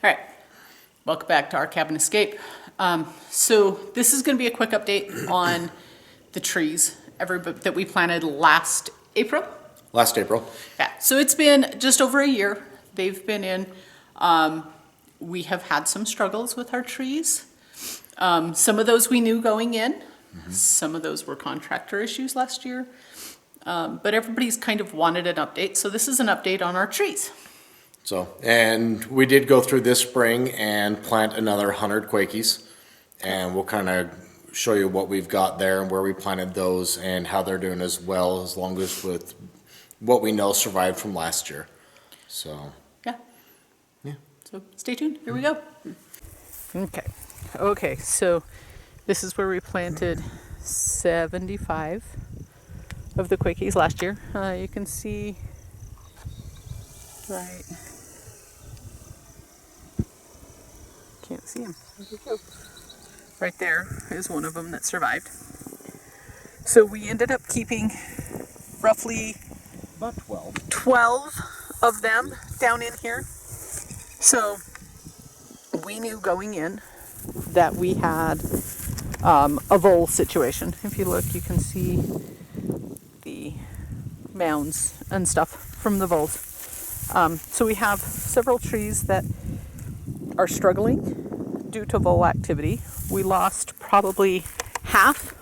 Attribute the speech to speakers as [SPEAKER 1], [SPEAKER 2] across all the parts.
[SPEAKER 1] All right, welcome back to our cabin escape. So this is going to be a quick update on the trees that we planted last April.
[SPEAKER 2] Last April.
[SPEAKER 1] Yeah, so it's been just over a year. They've been in. We have had some struggles with our trees. Some of those we knew going in. Mm-hmm. Some of those were contractor issues last year. But everybody's kind of wanted an update. So this is an update on our trees.
[SPEAKER 2] And we did go through this spring and plant another 100 Quakies, and we'll kind of show you what we've got there and where we planted those and how they're doing as well, as long as with what we know survived from last year. So
[SPEAKER 1] So stay tuned. Here we go. Okay, so this is where we planted 75 of the Quakies last year. You can see right. Can't see him. Right there is one of them that survived. So we ended up keeping roughly
[SPEAKER 2] about
[SPEAKER 1] 12 of them down in here. So we knew going in that we had a vole situation. If you look, you can see the mounds and stuff from the voles. So we have several trees that are struggling due to vole activity. We lost probably half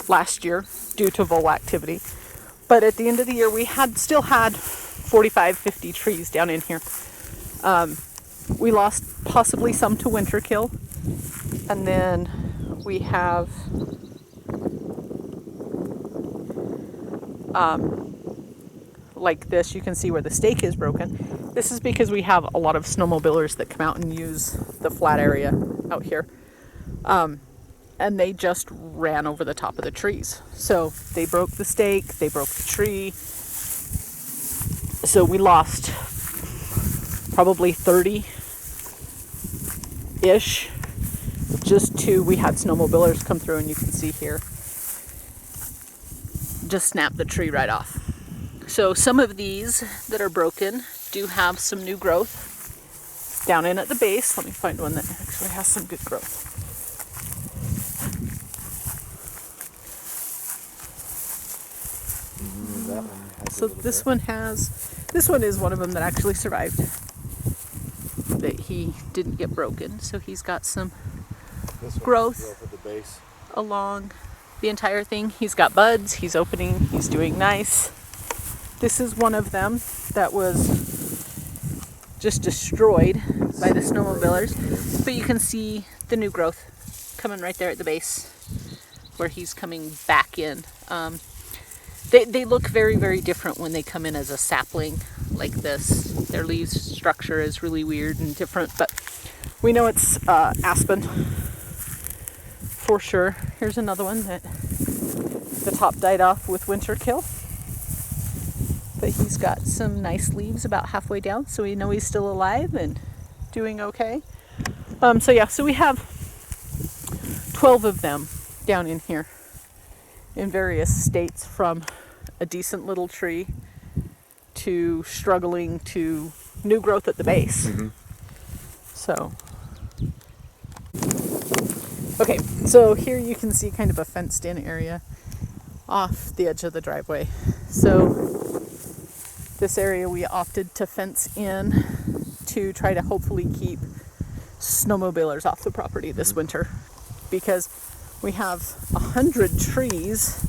[SPEAKER 1] last year due to vole activity. But at the end of the year, we still had 45, 50 trees down in here. We lost possibly some to winter kill. And then we have like this, you can see where the stake is broken. This is because we have a lot of snowmobilers that come out and use the flat area out here. And they just ran over the top of the trees. So they broke the stake, they broke the tree. So we lost probably 30-ish we had snowmobilers come through, and you can see here, just snap the tree right off. So some of these that are broken do have some new growth down in at the base. Let me find one that actually has some good growth. So this one is one of them that actually survived. That he didn't get broken. So he's got some growth
[SPEAKER 2] at the base
[SPEAKER 1] along the entire thing. He's got buds, he's opening, he's doing nice. This is one of them that was just destroyed by the snowmobilers. But you can see the new growth coming right there at the base where he's coming back in. They look very, very different when they come in as a sapling like this. Their leaves structure is really weird and different, but we know it's aspen for sure. Here's another one that the top died off with winter kill. But he's got some nice leaves about halfway down, so we know he's still alive and doing okay. So we have 12 of them down in here in various states, from a decent little tree to struggling to new growth at the base. Mm-hmm. So here you can see kind of a fenced in area off the edge of the driveway. So this area we opted to fence in to try to hopefully keep snowmobilers off the property this winter, because we have 100 trees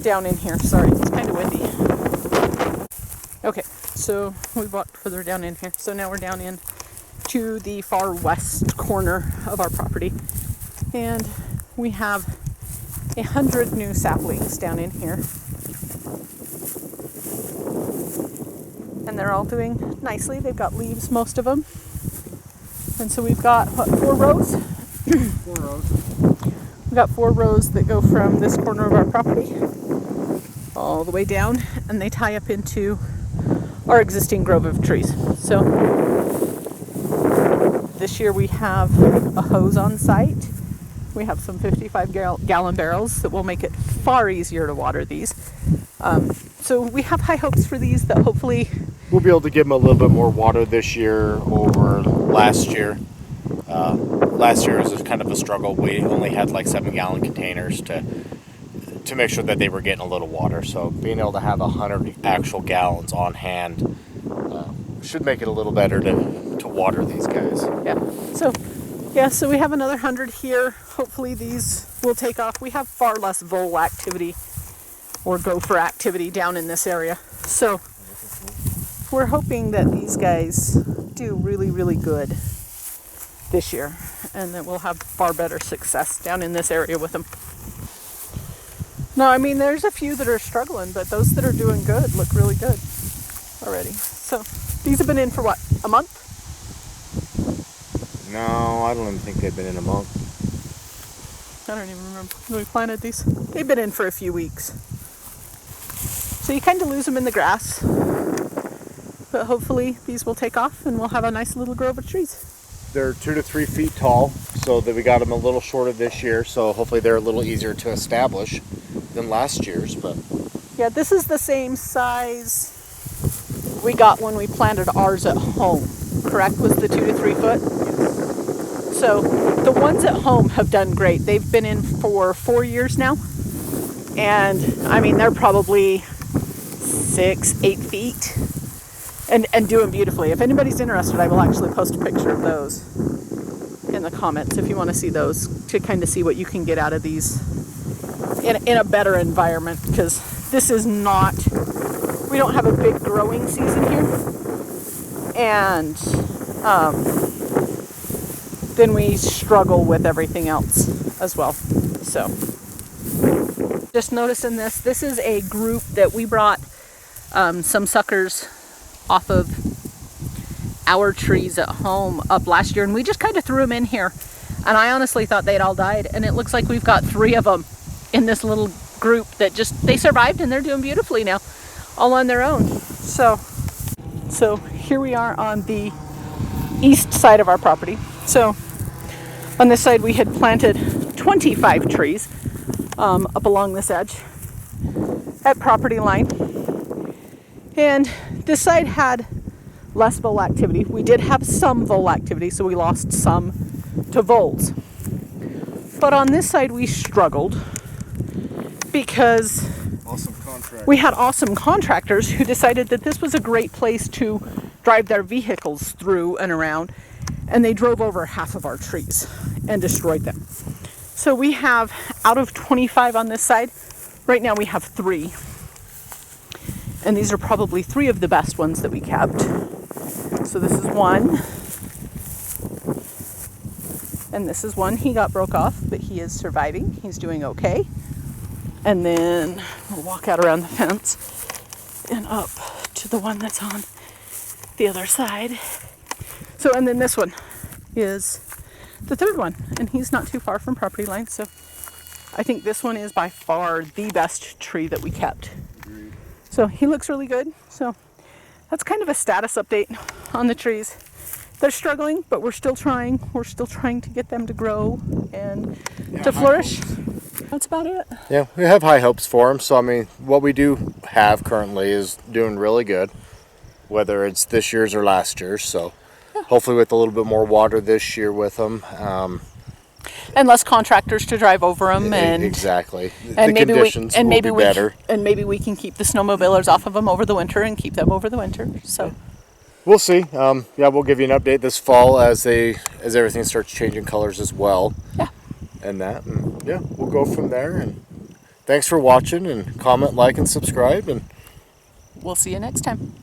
[SPEAKER 1] down in here. Sorry, it's kind of windy. Okay, so we walked further down in here. So now we're down in to the far west corner of our property. And we have 100 new saplings down in here. And they're all doing nicely. They've got leaves, most of them. And so we've got, 4 rows?
[SPEAKER 2] 4 rows.
[SPEAKER 1] We've got 4 rows that go from this corner of our property all the way down, and they tie up into our existing grove of trees. So this year we have a hose on site. We have some 55-gallon barrels that will make it far easier to water these. So we have high hopes for these, that hopefully
[SPEAKER 2] we'll be able to give them a little bit more water this year over last year. Last year was kind of a struggle. We only had like 7-gallon containers to make sure that they were getting a little water. So being able to have 100 actual gallons on hand should make it a little better to water these guys.
[SPEAKER 1] So we have another 100 here. Hopefully these will take off. We have far less vole activity or gopher activity down in this area. So we're hoping that these guys do really, really good this year and that we'll have far better success down in this area with them. No, I mean, there's a few that are struggling, but those that are doing good look really good already. So these have been in for what, a month?
[SPEAKER 2] No, I don't even think they've been in a month.
[SPEAKER 1] I don't even remember when we planted these. They've been in for a few weeks. So you kind of lose them in the grass. But hopefully these will take off and we'll have a nice little grove of trees.
[SPEAKER 2] They're 2 to 3 feet tall, so that we got them a little shorter this year. So hopefully they're a little easier to establish than last year's. But
[SPEAKER 1] yeah, this is the same size we got when we planted ours at home. Correct? Was the 2 to 3 foot? So the ones at home have done great. They've been in for 4 years now. And I mean, they're probably 6, 8 feet and doing beautifully. If anybody's interested, I will actually post a picture of those in the comments if you want to see those, to kind of see what you can get out of these in a better environment, because this is not, we don't have a big growing season here. And then we struggle with everything else as well. So just noticing this is a group that we brought some suckers off of our trees at home up last year, and we just kind of threw them in here, and I honestly thought they'd all died, and it looks like we've got 3 of them in this little group that just, they survived and they're doing beautifully now, all on their own. So here we are on the east side of our property. So on this side we had planted 25 trees up along this edge at property line, and this side had less vole activity. We did have some vole activity, so we lost some to voles. But on this side we struggled because we had awesome contractors who decided that this was a great place to drive their vehicles through and around, and they drove over half of our trees and destroyed them. So we have, out of 25 on this side, right now we have 3. And these are probably 3 of the best ones that we kept. So this is one. And this is one. He got broke off, but he is surviving. He's doing okay. And then we'll walk out around the fence and up to the one that's on the other side. So, and then this one is the 3rd one, and he's not too far from property line. So I think this one is by far the best tree that we kept. Agreed. So he looks really good. So that's kind of a status update on the trees. They're struggling, but we're still trying. We're still trying to get them to grow and to flourish. That's about it.
[SPEAKER 2] Yeah, we have high hopes for them. So, I mean, what we do have currently is doing really good, whether it's this year's or last year's. So hopefully with a little bit more water this year with them.
[SPEAKER 1] And less contractors to drive over them. And
[SPEAKER 2] exactly.
[SPEAKER 1] And
[SPEAKER 2] the conditions will be better.
[SPEAKER 1] And maybe we can keep the snowmobilers off of them over the winter and keep them over the winter. So
[SPEAKER 2] we'll see. Yeah, we'll give you an update this fall as everything starts changing colors as well.
[SPEAKER 1] Yeah.
[SPEAKER 2] And yeah, we'll go from there. And thanks for watching, and comment, like, and subscribe, and
[SPEAKER 1] we'll see you next time.